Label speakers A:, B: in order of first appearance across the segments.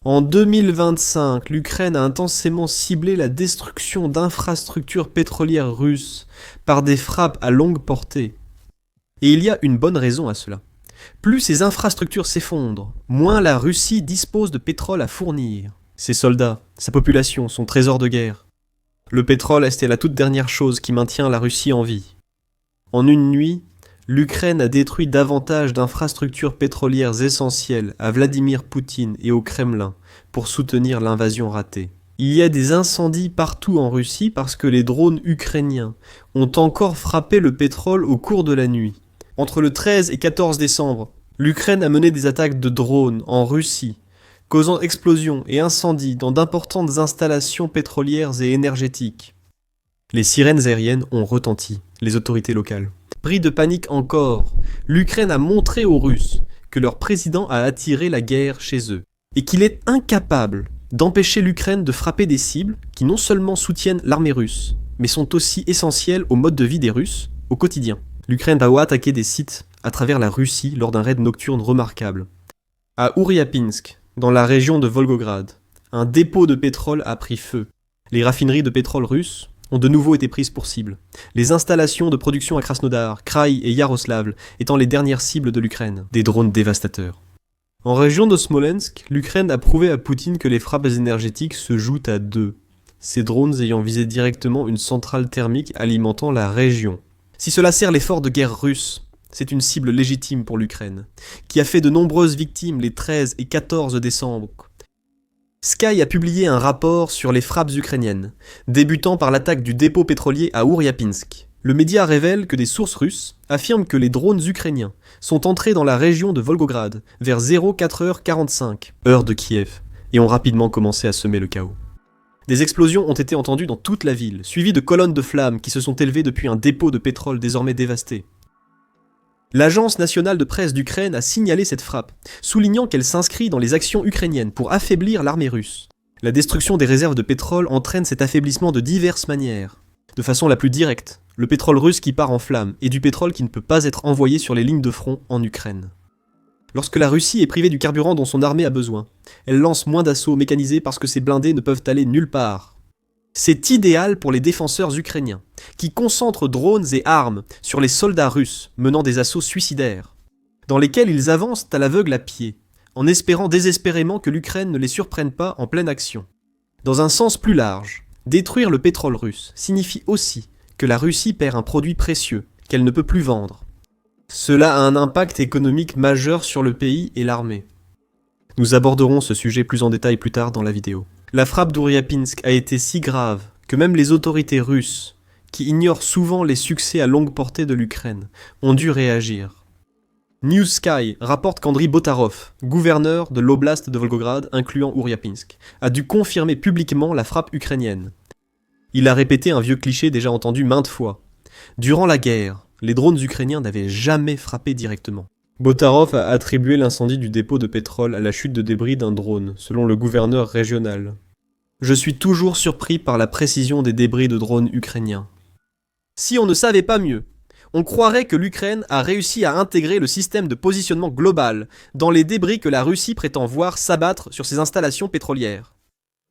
A: En 2025, l'Ukraine a intensément ciblé la destruction d'infrastructures pétrolières russes par des frappes à longue portée. Et il y a une bonne raison à cela. Plus ces infrastructures s'effondrent, moins la Russie dispose de pétrole à fournir. Ses soldats, sa population, son trésor de guerre. Le pétrole est la toute dernière chose qui maintient la Russie en vie. En une nuit, l'Ukraine a détruit davantage d'infrastructures pétrolières essentielles à Vladimir Poutine et au Kremlin pour soutenir l'invasion ratée. Il y a des incendies partout en Russie parce que les drones ukrainiens ont encore frappé le pétrole au cours de la nuit. Entre le 13 et 14 décembre, l'Ukraine a mené des attaques de drones en Russie, causant explosions et incendies dans d'importantes installations pétrolières et énergétiques. Les sirènes aériennes ont retenti, les autorités locales. Pris de panique encore, l'Ukraine a montré aux Russes que leur président a attiré la guerre chez eux, et qu'il est incapable d'empêcher l'Ukraine de frapper des cibles qui non seulement soutiennent l'armée russe, mais sont aussi essentielles au mode de vie des Russes, au quotidien. L'Ukraine va attaquer des sites à travers la Russie lors d'un raid nocturne remarquable. À Ouriapinsk, dans la région de Volgograd, un dépôt de pétrole a pris feu. Les raffineries de pétrole russes ont de nouveau été prises pour cible. Les installations de production à Krasnodar, Krai et Yaroslavl étant les dernières cibles de l'Ukraine. Des drones dévastateurs. En région de Smolensk, l'Ukraine a prouvé à Poutine que les frappes énergétiques se jouent à deux. Ces drones ayant visé directement une centrale thermique alimentant la région. Si cela sert l'effort de guerre russe, c'est une cible légitime pour l'Ukraine, qui a fait de nombreuses victimes les 13 et 14 décembre. Sky a publié un rapport sur les frappes ukrainiennes, débutant par l'attaque du dépôt pétrolier à Ouriapinsk. Le média révèle que des sources russes affirment que les drones ukrainiens sont entrés dans la région de Volgograd vers 04h45, heure de Kiev, et ont rapidement commencé à semer le chaos. Des explosions ont été entendues dans toute la ville, suivies de colonnes de flammes qui se sont élevées depuis un dépôt de pétrole désormais dévasté. L'Agence nationale de presse d'Ukraine a signalé cette frappe, soulignant qu'elle s'inscrit dans les actions ukrainiennes pour affaiblir l'armée russe. La destruction des réserves de pétrole entraîne cet affaiblissement de diverses manières. De façon la plus directe, le pétrole russe qui part en flammes et du pétrole qui ne peut pas être envoyé sur les lignes de front en Ukraine. Lorsque la Russie est privée du carburant dont son armée a besoin, elle lance moins d'assauts mécanisés parce que ses blindés ne peuvent aller nulle part. C'est idéal pour les défenseurs ukrainiens, qui concentrent drones et armes sur les soldats russes menant des assauts suicidaires, dans lesquels ils avancent à l'aveugle à pied, en espérant désespérément que l'Ukraine ne les surprenne pas en pleine action. Dans un sens plus large, détruire le pétrole russe signifie aussi que la Russie perd un produit précieux qu'elle ne peut plus vendre. Cela a un impact économique majeur sur le pays et l'armée. Nous aborderons ce sujet plus en détail plus tard dans la vidéo. La frappe d'Ouriapinsk a été si grave que même les autorités russes, qui ignorent souvent les succès à longue portée de l'Ukraine, ont dû réagir. News Sky rapporte qu'Andriy Botarov, gouverneur de l'oblast de Volgograd incluant Ouriapinsk, a dû confirmer publiquement la frappe ukrainienne. Il a répété un vieux cliché déjà entendu maintes fois. Durant la guerre, les drones ukrainiens n'avaient jamais frappé directement. Botarov a attribué l'incendie du dépôt de pétrole à la chute de débris d'un drone, selon le gouverneur régional. Je suis toujours surpris par la précision des débris de drones ukrainiens. Si on ne savait pas mieux, on croirait que l'Ukraine a réussi à intégrer le système de positionnement global dans les débris que la Russie prétend voir s'abattre sur ses installations pétrolières.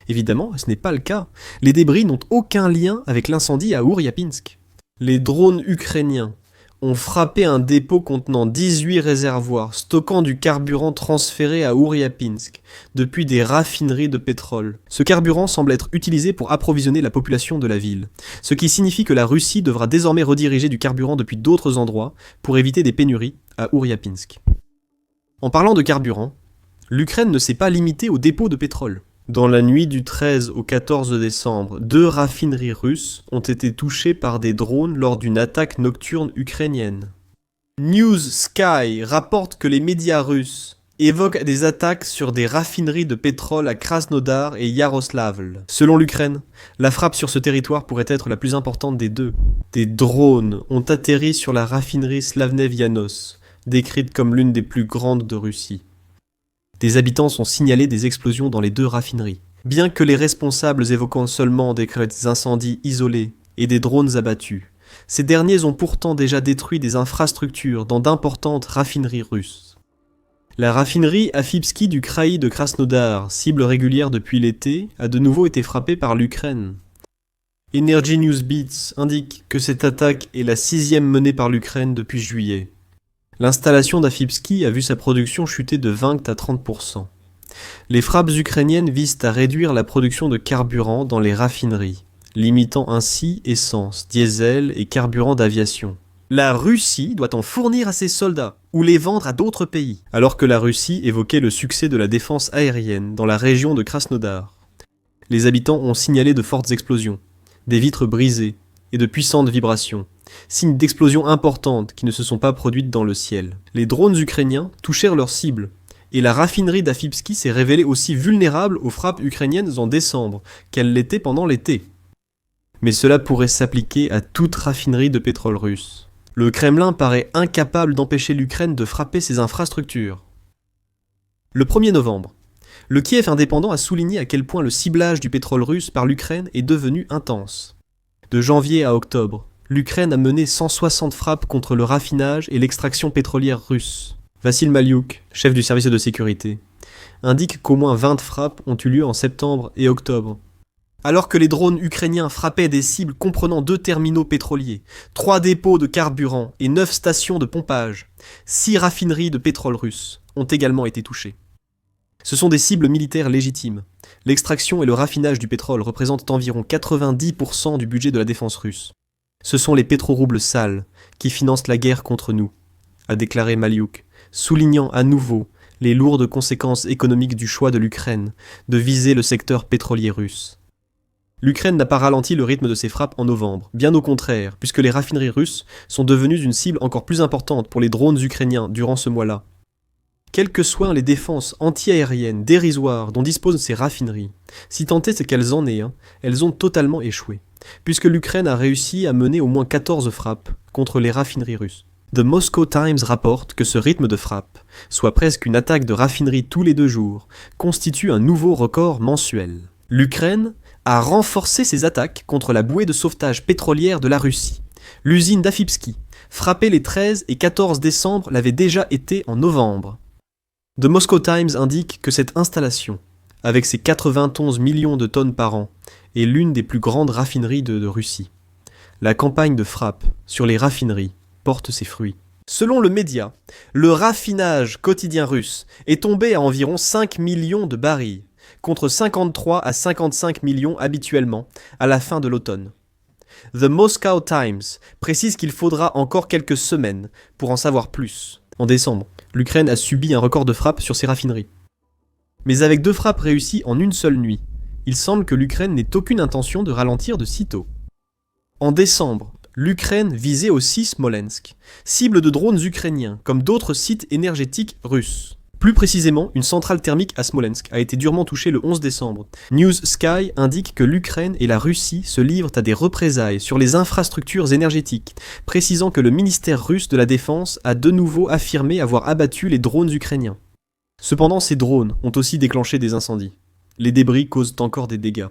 A: Évidemment, ce n'est pas le cas. Les débris n'ont aucun lien avec l'incendie à Ouriapinsk. Les drones ukrainiens ont frappé un dépôt contenant 18 réservoirs stockant du carburant transféré à Ouriapinsk depuis des raffineries de pétrole. Ce carburant semble être utilisé pour approvisionner la population de la ville, ce qui signifie que la Russie devra désormais rediriger du carburant depuis d'autres endroits pour éviter des pénuries à Ouriapinsk. En parlant de carburant, l'Ukraine ne s'est pas limitée aux dépôts de pétrole. Dans la nuit du 13 au 14 décembre, 2 raffineries russes ont été touchées par des drones lors d'une attaque nocturne ukrainienne. News Sky rapporte que les médias russes évoquent des attaques sur des raffineries de pétrole à Krasnodar et Yaroslavl. Selon l'Ukraine, la frappe sur ce territoire pourrait être la plus importante des deux. Des drones ont atterri sur la raffinerie Slavnev-Yanos, décrite comme l'une des plus grandes de Russie. Des habitants ont signalé des explosions dans les 2 raffineries. Bien que les responsables évoquant seulement des incendies isolés et des drones abattus, ces derniers ont pourtant déjà détruit des infrastructures dans d'importantes raffineries russes. La raffinerie Afipski du Kraï de Krasnodar, cible régulière depuis l'été, a de nouveau été frappée par l'Ukraine. Energy News Beats indique que cette attaque est la 6e menée par l'Ukraine depuis juillet. L'installation d'Afipski a vu sa production chuter de 20 à 30%. Les frappes ukrainiennes visent à réduire la production de carburant dans les raffineries, limitant ainsi essence, diesel et carburant d'aviation. La Russie doit en fournir à ses soldats, ou les vendre à d'autres pays, alors que la Russie évoquait le succès de la défense aérienne dans la région de Krasnodar. Les habitants ont signalé de fortes explosions, des vitres brisées et de puissantes vibrations, signes d'explosions importantes qui ne se sont pas produites dans le ciel. Les drones ukrainiens touchèrent leurs cibles, et la raffinerie d'Afipski s'est révélée aussi vulnérable aux frappes ukrainiennes en décembre qu'elle l'était pendant l'été. Mais cela pourrait s'appliquer à toute raffinerie de pétrole russe. Le Kremlin paraît incapable d'empêcher l'Ukraine de frapper ses infrastructures. Le 1er novembre, le Kiev indépendant a souligné à quel point le ciblage du pétrole russe par l'Ukraine est devenu intense. De janvier à octobre, l'Ukraine a mené 160 frappes contre le raffinage et l'extraction pétrolière russe. Vassil Maliuk, chef du service de sécurité, indique qu'au moins 20 frappes ont eu lieu en septembre et octobre. Alors que les drones ukrainiens frappaient des cibles comprenant 2 terminaux pétroliers, 3 dépôts de carburant et 9 stations de pompage, 6 raffineries de pétrole russe ont également été touchées. Ce sont des cibles militaires légitimes. L'extraction et le raffinage du pétrole représentent environ 90% du budget de la défense russe. Ce sont les pétroroubles sales qui financent la guerre contre nous, a déclaré Maliuk, soulignant à nouveau les lourdes conséquences économiques du choix de l'Ukraine de viser le secteur pétrolier russe. L'Ukraine n'a pas ralenti le rythme de ses frappes en novembre, bien au contraire, puisque les raffineries russes sont devenues une cible encore plus importante pour les drones ukrainiens durant ce mois-là. Quelles que soient les défenses anti-aériennes dérisoires dont disposent ces raffineries, si tant est qu'elles en aient, elles ont totalement échoué, puisque l'Ukraine a réussi à mener au moins 14 frappes contre les raffineries russes. The Moscow Times rapporte que ce rythme de frappe, soit presque une attaque de raffinerie tous les 2 jours, constitue un nouveau record mensuel. L'Ukraine a renforcé ses attaques contre la bouée de sauvetage pétrolière de la Russie. L'usine d'Afipski, frappée les 13 et 14 décembre, l'avait déjà été en novembre. The Moscow Times indique que cette installation, avec ses 91 millions de tonnes par an, est l'une des plus grandes raffineries de Russie. La campagne de frappe sur les raffineries porte ses fruits. Selon le média, le raffinage quotidien russe est tombé à environ 5 millions de barils, contre 53 à 55 millions habituellement à la fin de l'automne. The Moscow Times précise qu'il faudra encore quelques semaines pour en savoir plus. En décembre, l'Ukraine a subi un record de frappes sur ses raffineries. Mais avec 2 frappes réussies en une seule nuit, il semble que l'Ukraine n'ait aucune intention de ralentir de sitôt. En décembre, l'Ukraine visait aussi Smolensk, cible de drones ukrainiens, comme d'autres sites énergétiques russes. Plus précisément, une centrale thermique à Smolensk a été durement touchée le 11 décembre. News Sky indique que l'Ukraine et la Russie se livrent à des représailles sur les infrastructures énergétiques, précisant que le ministère russe de la Défense a de nouveau affirmé avoir abattu les drones ukrainiens. Cependant, ces drones ont aussi déclenché des incendies. Les débris causent encore des dégâts.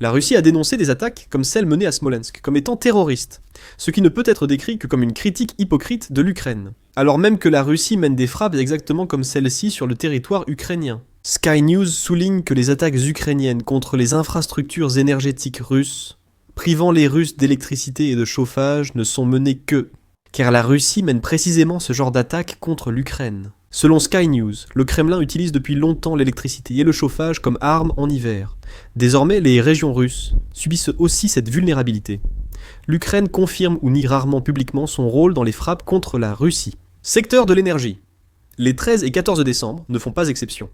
A: La Russie a dénoncé des attaques comme celles menées à Smolensk comme étant terroristes, ce qui ne peut être décrit que comme une critique hypocrite de l'Ukraine, alors même que la Russie mène des frappes exactement comme celle-ci sur le territoire ukrainien. Sky News souligne que les attaques ukrainiennes contre les infrastructures énergétiques russes, privant les Russes d'électricité et de chauffage, ne sont menées que car la Russie mène précisément ce genre d'attaque contre l'Ukraine. Selon Sky News, le Kremlin utilise depuis longtemps l'électricité et le chauffage comme armes en hiver. Désormais, les régions russes subissent aussi cette vulnérabilité. L'Ukraine confirme ou nie rarement publiquement son rôle dans les frappes contre la Russie. Secteur de l'énergie. Les 13 et 14 décembre ne font pas exception.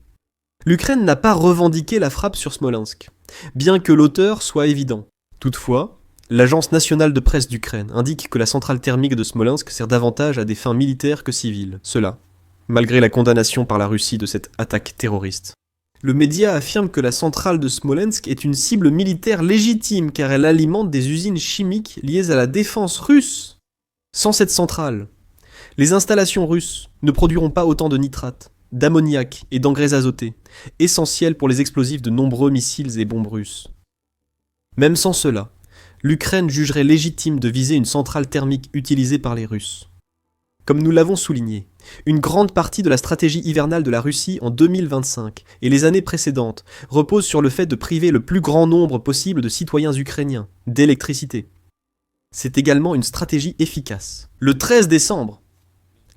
A: L'Ukraine n'a pas revendiqué la frappe sur Smolensk, bien que l'auteur soit évident. Toutefois, l'Agence nationale de presse d'Ukraine indique que la centrale thermique de Smolensk sert davantage à des fins militaires que civiles. Cela, malgré la condamnation par la Russie de cette attaque terroriste. Le média affirme que la centrale de Smolensk est une cible militaire légitime car elle alimente des usines chimiques liées à la défense russe. Sans cette centrale, les installations russes ne produiront pas autant de nitrates, d'ammoniac et d'engrais azotés, essentiels pour les explosifs de nombreux missiles et bombes russes. Même sans cela, l'Ukraine jugerait légitime de viser une centrale thermique utilisée par les Russes. Comme nous l'avons souligné, une grande partie de la stratégie hivernale de la Russie en 2025 et les années précédentes repose sur le fait de priver le plus grand nombre possible de citoyens ukrainiens d'électricité. C'est également une stratégie efficace. Le 13 décembre,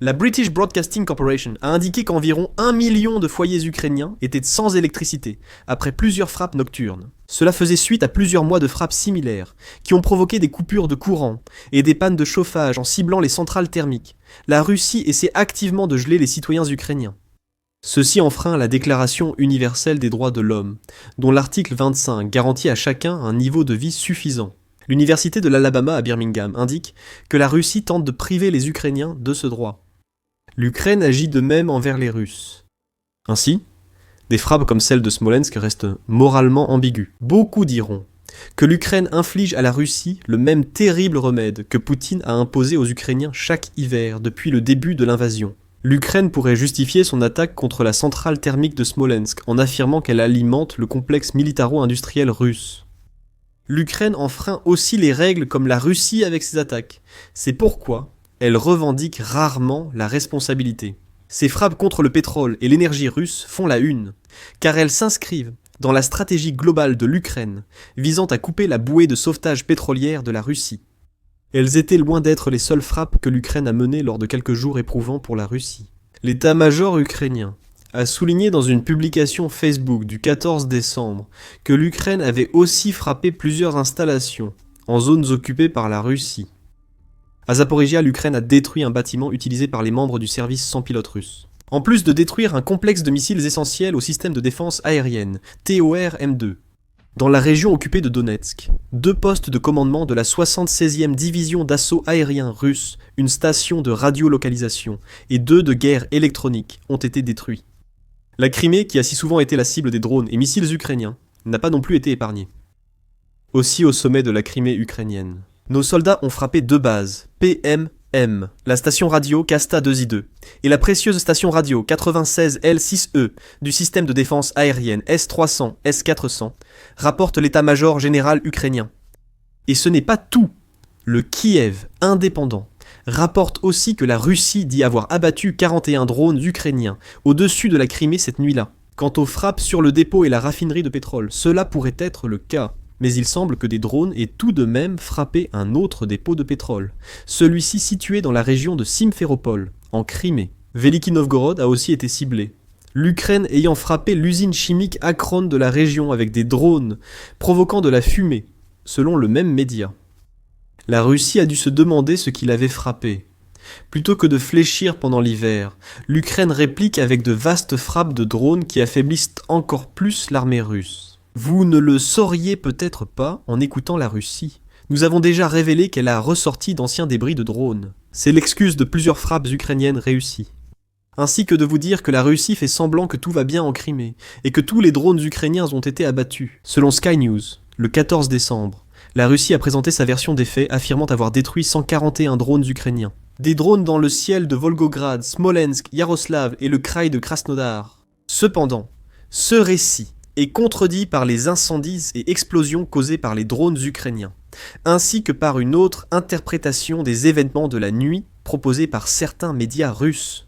A: la British Broadcasting Corporation a indiqué qu'environ 1 million de foyers ukrainiens étaient sans électricité, après plusieurs frappes nocturnes. Cela faisait suite à plusieurs mois de frappes similaires, qui ont provoqué des coupures de courant et des pannes de chauffage en ciblant les centrales thermiques. La Russie essaie activement de geler les citoyens ukrainiens. Ceci enfreint la Déclaration universelle des droits de l'homme, dont l'article 25 garantit à chacun un niveau de vie suffisant. L'université de l'Alabama à Birmingham indique que la Russie tente de priver les Ukrainiens de ce droit. L'Ukraine agit de même envers les Russes. Ainsi, des frappes comme celle de Smolensk restent moralement ambiguës. Beaucoup diront que l'Ukraine inflige à la Russie le même terrible remède que Poutine a imposé aux Ukrainiens chaque hiver depuis le début de l'invasion. L'Ukraine pourrait justifier son attaque contre la centrale thermique de Smolensk en affirmant qu'elle alimente le complexe militaro-industriel russe. L'Ukraine enfreint aussi les règles comme la Russie avec ses attaques. C'est pourquoi elle revendique rarement la responsabilité. Ces frappes contre le pétrole et l'énergie russe font la une, car elles s'inscrivent dans la stratégie globale de l'Ukraine, visant à couper la bouée de sauvetage pétrolière de la Russie. Elles étaient loin d'être les seules frappes que l'Ukraine a menées lors de quelques jours éprouvants pour la Russie. L'état-major ukrainien a souligné dans une publication Facebook du 14 décembre que l'Ukraine avait aussi frappé plusieurs installations en zones occupées par la Russie. À Zaporizhia, l'Ukraine a détruit un bâtiment utilisé par les membres du service sans pilote russe. En plus de détruire un complexe de missiles essentiels au système de défense aérienne, TOR-M2, dans la région occupée de Donetsk, 2 postes de commandement de la 76e division d'assaut aérien russe, une station de radiolocalisation et 2 de guerre électronique ont été détruits. La Crimée, qui a si souvent été la cible des drones et missiles ukrainiens, n'a pas non plus été épargnée. Aussi au sommet de la Crimée ukrainienne, nos soldats ont frappé 2 bases, PMM, la station radio Kasta 2I2, et la précieuse station radio 96L6E du système de défense aérienne S-300, S-400, rapporte l'état-major général ukrainien. Et ce n'est pas tout. Le Kiev indépendant rapporte aussi que la Russie dit avoir abattu 41 drones ukrainiens au-dessus de la Crimée cette nuit-là. Quant aux frappes sur le dépôt et la raffinerie de pétrole, cela pourrait être le cas. Mais il semble que des drones aient tout de même frappé un autre dépôt de pétrole, celui-ci situé dans la région de Simferopol, en Crimée. Veliki Novgorod a aussi été ciblé. L'Ukraine ayant frappé l'usine chimique Akron de la région avec des drones, provoquant de la fumée, selon le même média. La Russie a dû se demander ce qu'il avait frappé. Plutôt que de fléchir pendant l'hiver, l'Ukraine réplique avec de vastes frappes de drones qui affaiblissent encore plus l'armée russe. Vous ne le sauriez peut-être pas en écoutant la Russie. Nous avons déjà révélé qu'elle a ressorti d'anciens débris de drones. C'est l'excuse de plusieurs frappes ukrainiennes réussies. Ainsi que de vous dire que la Russie fait semblant que tout va bien en Crimée, et que tous les drones ukrainiens ont été abattus. Selon Sky News, le 14 décembre, la Russie a présenté sa version des faits affirmant avoir détruit 141 drones ukrainiens. Des drones dans le ciel de Volgograd, Smolensk, Yaroslav et le kraï de Krasnodar. Cependant, ce récit est contredit par les incendies et explosions causées par les drones ukrainiens, ainsi que par une autre interprétation des événements de la nuit proposée par certains médias russes.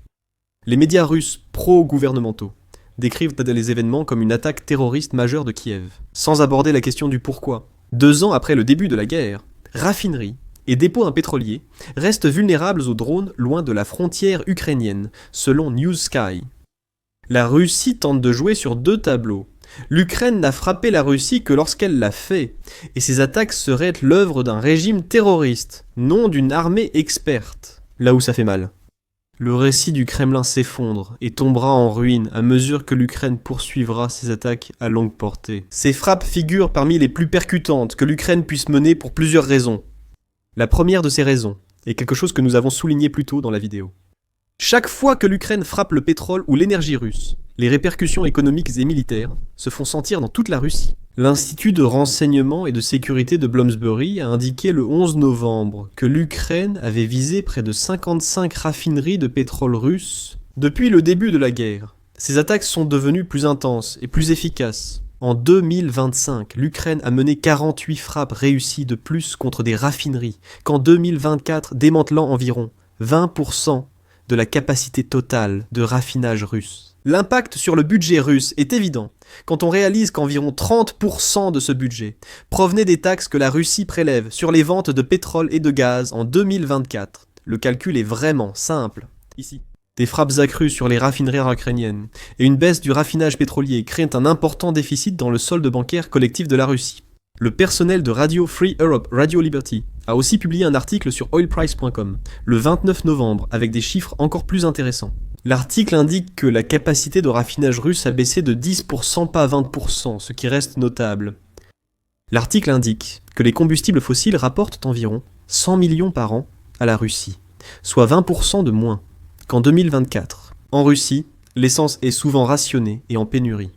A: Les médias russes pro-gouvernementaux décrivent les événements comme une attaque terroriste majeure de Kiev, sans aborder la question du pourquoi. 2 ans après le début de la guerre, raffineries et dépôts pétroliers restent vulnérables aux drones loin de la frontière ukrainienne, selon News Sky. La Russie tente de jouer sur 2 tableaux. L'Ukraine n'a frappé la Russie que lorsqu'elle l'a fait, et ces attaques seraient l'œuvre d'un régime terroriste, non d'une armée experte. Là où ça fait mal. Le récit du Kremlin s'effondre et tombera en ruine à mesure que l'Ukraine poursuivra ses attaques à longue portée. Ces frappes figurent parmi les plus percutantes que l'Ukraine puisse mener pour plusieurs raisons. La première de ces raisons est quelque chose que nous avons souligné plus tôt dans la vidéo. Chaque fois que l'Ukraine frappe le pétrole ou l'énergie russe, les répercussions économiques et militaires se font sentir dans toute la Russie. L'Institut de renseignement et de sécurité de Bloomsbury a indiqué le 11 novembre que l'Ukraine avait visé près de 55 raffineries de pétrole russes depuis le début de la guerre. Ces attaques sont devenues plus intenses et plus efficaces. En 2025, l'Ukraine a mené 48 frappes réussies de plus contre des raffineries qu'en 2024, démantelant environ 20% de la capacité totale de raffinage russe. L'impact sur le budget russe est évident quand on réalise qu'environ 30% de ce budget provenait des taxes que la Russie prélève sur les ventes de pétrole et de gaz en 2024. Le calcul est vraiment simple. Ici, des frappes accrues sur les raffineries ukrainiennes et une baisse du raffinage pétrolier créent un important déficit dans le solde bancaire collectif de la Russie. Le personnel de Radio Free Europe, Radio Liberty, a aussi publié un article sur oilprice.com le 29 novembre avec des chiffres encore plus intéressants. L'article indique que la capacité de raffinage russe a baissé de 10%, pas 20%, ce qui reste notable. L'article indique que les combustibles fossiles rapportent environ 100 millions par an à la Russie, soit 20% de moins qu'en 2024. En Russie, l'essence est souvent rationnée et en pénurie.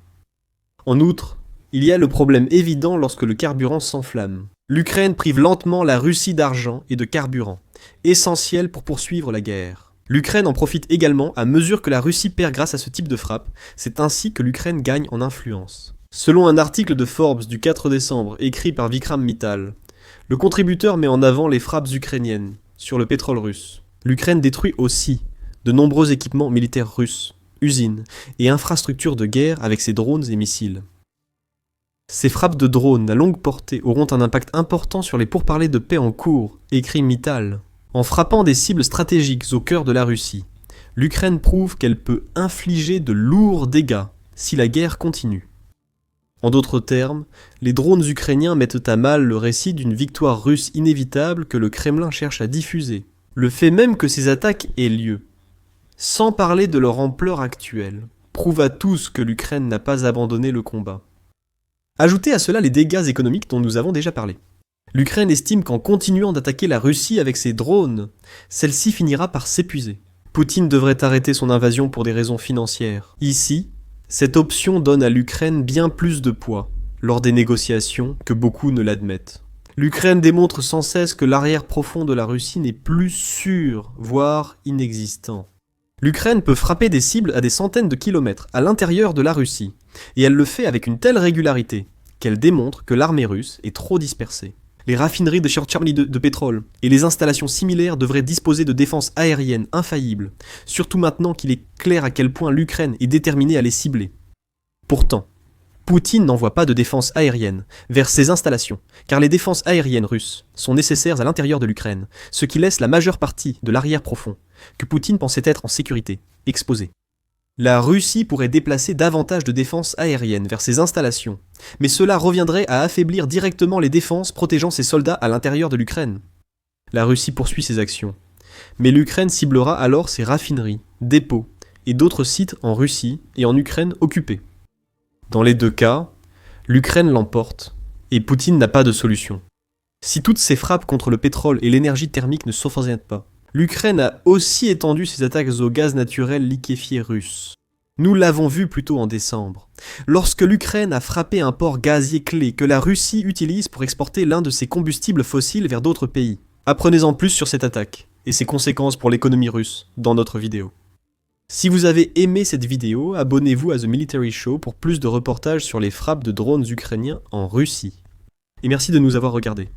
A: En outre, il y a le problème évident lorsque le carburant s'enflamme. L'Ukraine prive lentement la Russie d'argent et de carburant, essentiel pour poursuivre la guerre. L'Ukraine en profite également à mesure que la Russie perd grâce à ce type de frappe, c'est ainsi que l'Ukraine gagne en influence. Selon un article de Forbes du 4 décembre écrit par Vikram Mittal, le contributeur met en avant les frappes ukrainiennes sur le pétrole russe. L'Ukraine détruit aussi de nombreux équipements militaires russes, usines et infrastructures de guerre avec ses drones et missiles. Ces frappes de drones à longue portée auront un impact important sur les pourparlers de paix en cours, écrit Mittal. En frappant des cibles stratégiques au cœur de la Russie, l'Ukraine prouve qu'elle peut infliger de lourds dégâts si la guerre continue. En d'autres termes, les drones ukrainiens mettent à mal le récit d'une victoire russe inévitable que le Kremlin cherche à diffuser. Le fait même que ces attaques aient lieu, sans parler de leur ampleur actuelle, prouve à tous que l'Ukraine n'a pas abandonné le combat. Ajoutez à cela les dégâts économiques dont nous avons déjà parlé. L'Ukraine estime qu'en continuant d'attaquer la Russie avec ses drones, celle-ci finira par s'épuiser. Poutine devrait arrêter son invasion pour des raisons financières. Ici, cette option donne à l'Ukraine bien plus de poids lors des négociations que beaucoup ne l'admettent. L'Ukraine démontre sans cesse que l'arrière profond de la Russie n'est plus sûr, voire inexistant. L'Ukraine peut frapper des cibles à des centaines de kilomètres à l'intérieur de la Russie, et elle le fait avec une telle régularité qu'elle démontre que l'armée russe est trop dispersée. Les raffineries de Chernobyl de pétrole et les installations similaires devraient disposer de défenses aériennes infaillibles, surtout maintenant qu'il est clair à quel point l'Ukraine est déterminée à les cibler. Pourtant, Poutine n'envoie pas de défense aérienne vers ces installations, car les défenses aériennes russes sont nécessaires à l'intérieur de l'Ukraine, ce qui laisse la majeure partie de l'arrière profond, que Poutine pensait être en sécurité, exposée. La Russie pourrait déplacer davantage de défenses aériennes vers ces installations, mais cela reviendrait à affaiblir directement les défenses protégeant ses soldats à l'intérieur de l'Ukraine. La Russie poursuit ses actions, mais l'Ukraine ciblera alors ses raffineries, dépôts et d'autres sites en Russie et en Ukraine occupés. Dans les deux cas, l'Ukraine l'emporte, et Poutine n'a pas de solution. Si toutes ces frappes contre le pétrole et l'énergie thermique ne s'offensionnent pas, l'Ukraine a aussi étendu ses attaques au gaz naturel liquéfié russe. Nous l'avons vu plus tôt en décembre, lorsque l'Ukraine a frappé un port gazier clé que la Russie utilise pour exporter l'un de ses combustibles fossiles vers d'autres pays. Apprenez-en plus sur cette attaque et ses conséquences pour l'économie russe dans notre vidéo. Si vous avez aimé cette vidéo, abonnez-vous à The Military Show pour plus de reportages sur les frappes de drones ukrainiens en Russie. Et merci de nous avoir regardés.